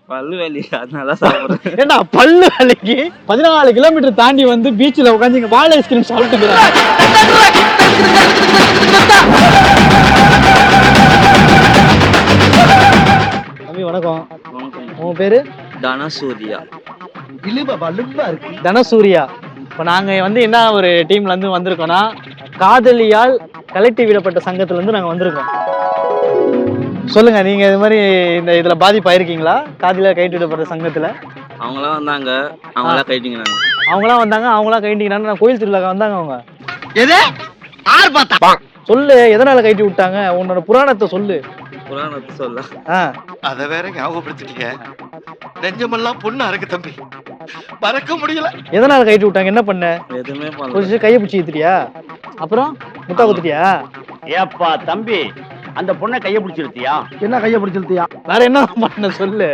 பல்லு வலி அதனால சாப்பிடுறேன். ஏண்டா பல்லு வலிக்கு 14 கிலோமீட்டர் தாண்டி வந்து பீச்சில் உட்காந்து இங்க வாழை ஐஸ்கிரீம் சாப்பிட்டுக்கிறாங்க. தம்பி வணக்கம். உங்க பேரு? தனசூரியா. தனசூரியா. இப்போ நாங்கள் வந்து என்ன ஒரு டீம்ல இருந்து வந்திருக்கோம்னா, காதலியால் கலட்டி விடப்பட்ட சங்கத்துல இருந்து நாங்கள் வந்திருக்கோம். சொல்லுங்க, நீங்க இது மாதிரி இந்த இதுல பாதிப்பாயிருக்கீங்களா? காதலியால் கைட்டு விடப்பட்ட சங்கத்துல அவங்களாம் வந்தாங்க, அவங்களாம் கைட்டிங்கிறாங்க. அவங்களாம் வந்தாங்க, அவங்களாம் கைட்டிக்கிறாங்க. நான் கோயில் திருவிழாக்கு வந்தாங்க அவங்க. எது யார் பார்த்தா? சொல்லு, எதனால கைட்டி விட்டாங்க? உன்னோட புராணத்தை சொல்லு. புராணத்தை சொல்ல அத வேற ஞாபகப்படுத்திட்டீங்க. நெஞ்சமெல்லாம் பொண்ணு அறக்கு தம்பி, மறக்க முடியல. எதனால கைட்டி விட்டாங்க? என்ன பண்ண? எதுவுமே பண்ணல. கொஞ்சம் கையை பிடிச்சி ஏத்துட்டியா? அப்புறம் முட்டா குத்துட்டியா? ஏப்பா தம்பி, அந்த பொண்ணை கைய பிடிச்சிருத்தியா? என்ன கையை பிடிச்சி வேற என்ன பண்ண சொல்லு.